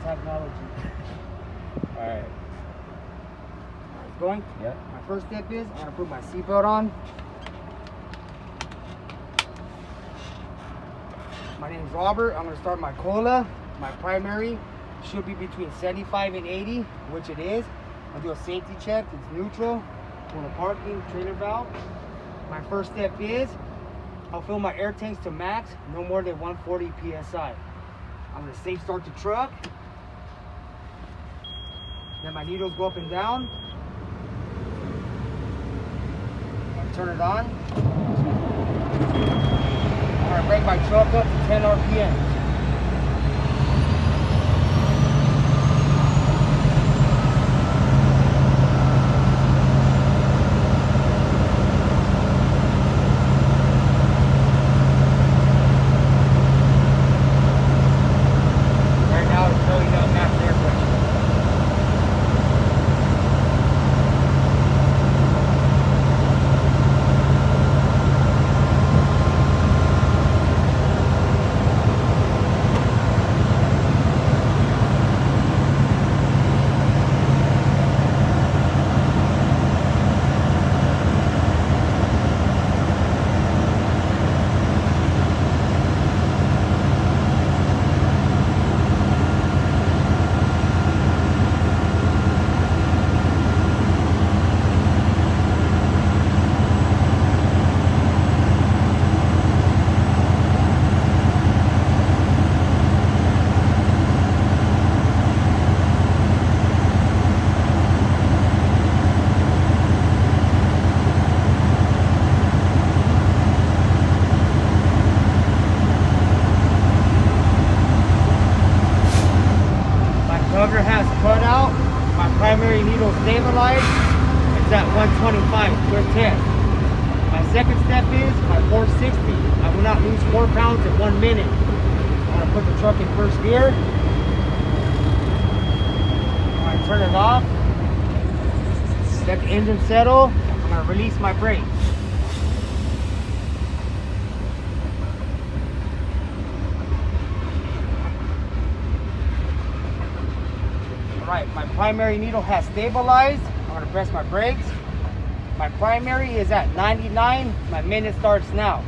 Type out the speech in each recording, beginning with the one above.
technology. Alright. It's going? Yeah. My first step is I'm gonna put my seatbelt on. My name is Robert. I'm gonna start my cola. My primary should be between 75 and 80, which it is. I'll do a safety check. It's neutral. For the parking trailer valve. My first step is I'll fill my air tanks to max, no more than 140 psi. I'm gonna safe start the truck. Then my needles go up and down. I'll turn it on. I'm gonna bring my truck up to 10 RPM. Cover has cut out. My primary needle stabilized. It's at 125. Good test. My second step is my 460. I will not lose 4 pounds in 1 minute. I'm gonna put the truck in first gear. I'm gonna turn it off. Let the engine settle. I'm gonna release my brakes. Right, my primary needle has stabilized. I'm gonna press my brakes. My primary is at 99. My minute starts now.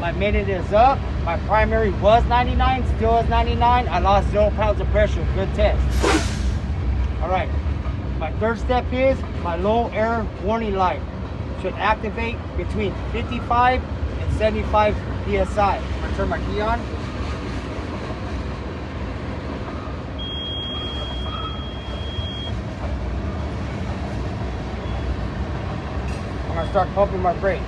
My minute is up. My primary was 99, still is 99. I lost 0 pounds of pressure. Good test. All right, my third step is my low air warning light. Should activate between 55 and 75 psi. I'm gonna turn my key on. I'm gonna start pumping my brakes.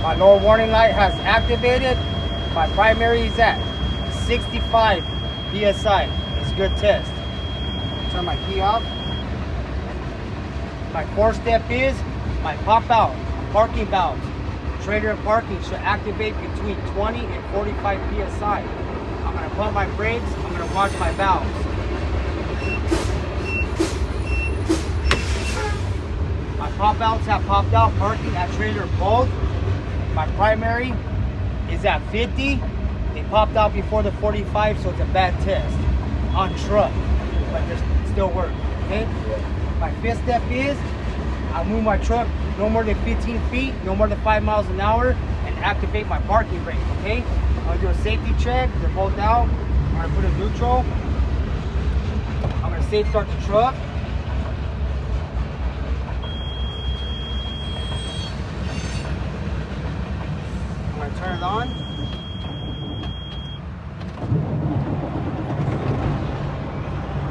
My lower warning light has activated. My primary is at 65 psi. It's a good test. Turn my key off. My fourth step is my pop out parking valves. Trailer and parking should activate between 20 and 45 psi. I'm gonna pump my brakes. I'm gonna watch my valves. My pop valves have popped out. Parking at trailer both. My primary is at 50. They popped out before the 45, so it's a bad test on truck, but there's still work. Okay. My fifth step is I'll move my truck no more than 15 feet, no more than 5 miles an hour, and activate my parking brake. Okay. I'll do a safety check. They're both out. I'm gonna put it neutral. I'm gonna safe start the truck. I'm gonna turn it on.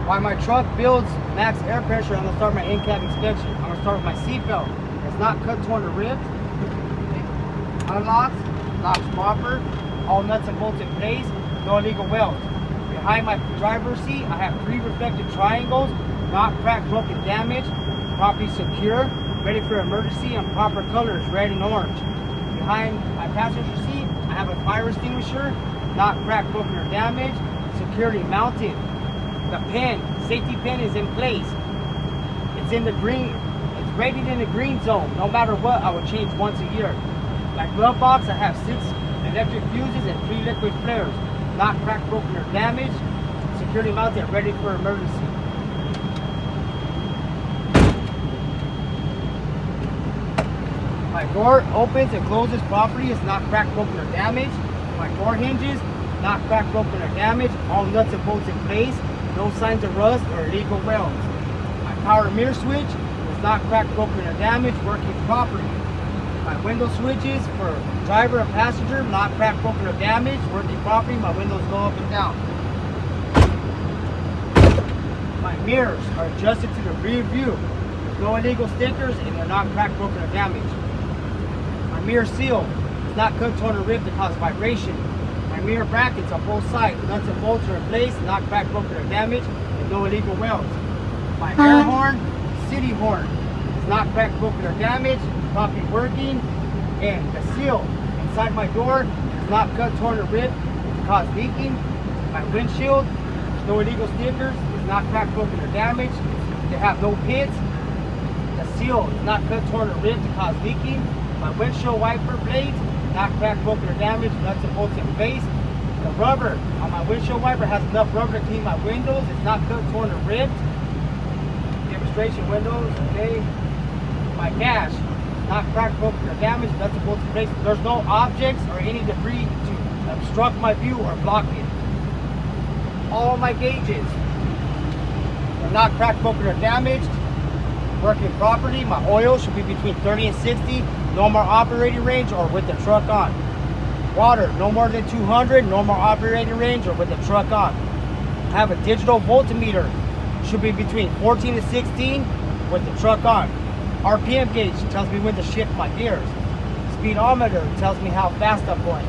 While my truck builds max air pressure, I'm gonna start my in-cab inspection. I'm gonna start with my seatbelt. It's not cut torn or ripped. Unlocks, locks proper, all nuts and bolts in place, no illegal welds. Behind my driver's seat, I have 3 reflective triangles, not cracked, broken, damaged, properly secure, ready for emergency, and proper colors, red and orange. Behind my passenger seat, I have a fire extinguisher, not cracked, broken, or damaged, securely mounted. The pin safety pin is in place. It's in the green. It's rated in the green zone. No matter what, I will change once a year. My glove box, I have 6 electric fuses and 3 liquid flares. Not cracked, broken, or damaged. Security mounted, ready for emergency. My door opens and closes properly. It's not cracked, broken, or damaged. My door hinges, not cracked, broken, or damaged. All nuts and bolts in place. No signs of rust or illegal welds. My power mirror switch is not cracked, broken, or damaged. Working properly. My window switches for driver and passenger, not cracked, broken, or damaged. Working properly. My windows go up and down. My mirrors are adjusted to the rear view. There's no illegal stickers and they're not cracked, broken, or damaged. My mirror seal is not cut, torn, or ripped to cause vibration. My mirror brackets on both sides, nuts and bolts are in place, not cracked, broken, or damaged, and no illegal welds. My air horn, city horn, is not cracked, broken, or damaged, properly working, and the seal inside my door is not cut, torn, or ripped to cause leaking. My windshield, there's no illegal stickers, it's not cracked, broken, or damaged. They have no pits. The seal is not cut, torn, or ripped to cause leaking. My windshield wiper blades, not cracked, broken, or damaged, nuts and bolts in place. The rubber on my windshield wiper has enough rubber to clean my windows. It's not cut, torn, or ripped. Demonstration windows, okay. My dash, not cracked, broken, or damaged, nuts and bolts in place. There's no objects or any debris to obstruct my view or block it. All my gauges are not cracked, broken, or damaged. Working properly. My oil should be between 30 and 60. Normal operating range or with the truck on. Water, no more than 200. Normal operating range or with the truck on. I have a digital voltmeter. Should be between 14 and 16 with the truck on. RPM gauge tells me when to shift my gears. Speedometer tells me how fast I'm going.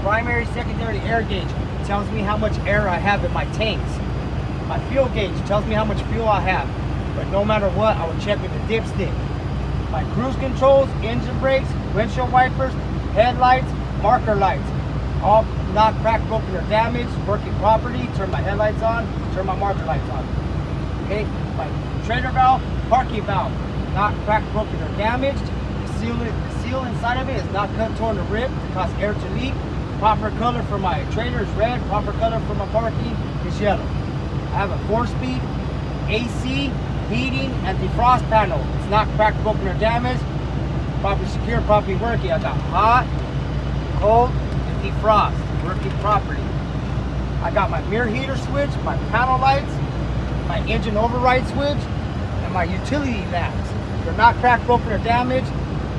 Primary, secondary air gauge tells me how much air I have in my tanks. My fuel gauge tells me how much fuel I have. But no matter what, I will check with the dipstick. My cruise controls, engine brakes, windshield wipers, headlights, marker lights, all not cracked, broken, or damaged, working properly. Turn my headlights on, turn my marker lights on. Okay, my trailer valve, parking valve, not cracked, broken, or damaged. The seal inside of it is not cut, torn, or ripped to cause air to leak. Proper color for my trailer is red. Proper color for my parking is yellow. I have a 4-speed AC, heating, and defrost panel. It's not cracked, broken, or damaged. Properly secure, properly working. I got hot, cold, and defrost working properly. I got my mirror heater switch, my panel lights, my engine override switch, and my utility lamps. They're not cracked, broken, or damaged.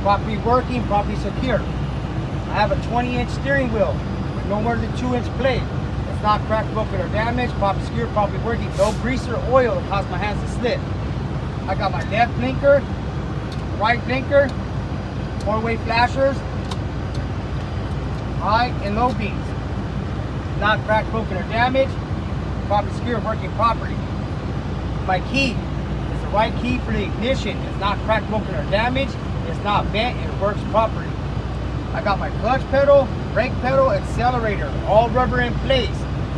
Properly working, properly secure. I have a 20-inch steering wheel with no more than 2-inch blade. It's not cracked, broken, or damaged. Properly secure, properly working. No grease or oil to cause my hands to slip. I got my left blinker, right blinker, 4-way flashers, high and low beams. Not cracked, broken, or damaged. Properly secure, working properly. My key is the right key for the ignition. It's not cracked, broken, or damaged. It's not bent. It works properly. I got my clutch pedal, brake pedal, accelerator, all rubber in place.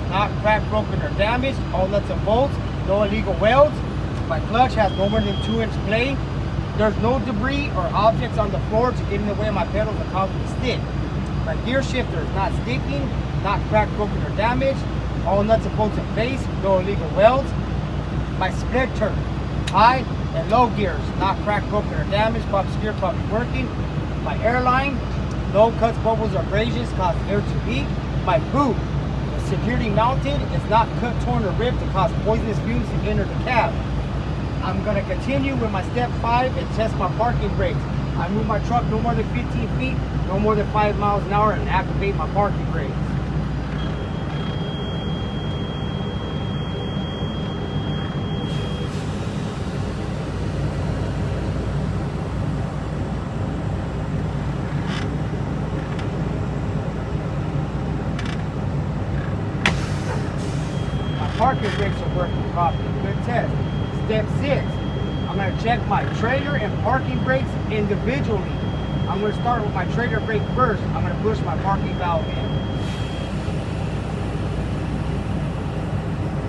Not cracked, broken, or damaged. All nuts and bolts. No illegal welds. My clutch has no more than 2-inch play. There's no debris or objects on the floor to get in the way of my pedals and cause me to stick. My gear shifter is not sticking, not cracked, broken, or damaged. All nuts and bolts in place. No illegal welds. My split turn, high and low gears, not cracked, broken, or damaged. Properly secure, properly working. My airline, no cuts, bubbles, or abrasions cause air to leak. My boot, security mounted, is not cut, torn, or ripped to cause poisonous fumes to enter the cab. I'm going to continue with my step 5 and test my parking brakes. I move my truck no more than 15 feet, no more than 5 miles an hour, and activate my parking brakes. Parking brakes are working properly. Good test. Step 6. I'm going to check my trailer and parking brakes individually. I'm going to start with my trailer brake first. I'm going to push my parking valve in.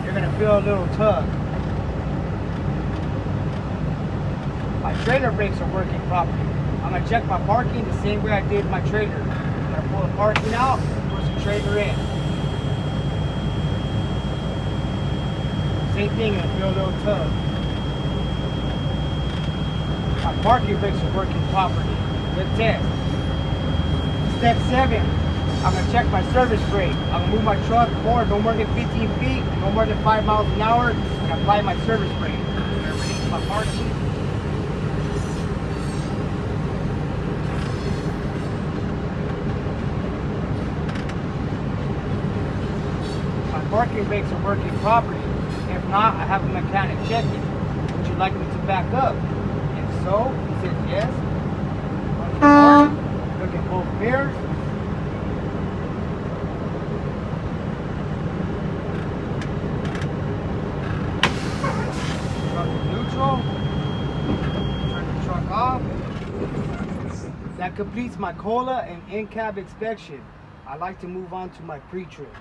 You're going to feel a little tug. trailer brakes are working properly. I'm gonna check my parking the same way I did my trailer. I'm gonna pull the parking out, push the trailer in. Same thing, and feel a little tug. My parking brakes are working properly. Good test. Step 7, I'm gonna check my service brake. I'm gonna move my truck forward no more than 15 feet, no more than 5 miles an hour, and apply my service brake. I'm gonna release my parking. My parking brakes are working properly. If not, I have a mechanic check it. Would you like me to back up? If so, he says yes. Look at both mirrors. Truck is neutral. Turn the truck off. That completes my COLA and in-cab inspection. I'd like to move on to my pre-trip.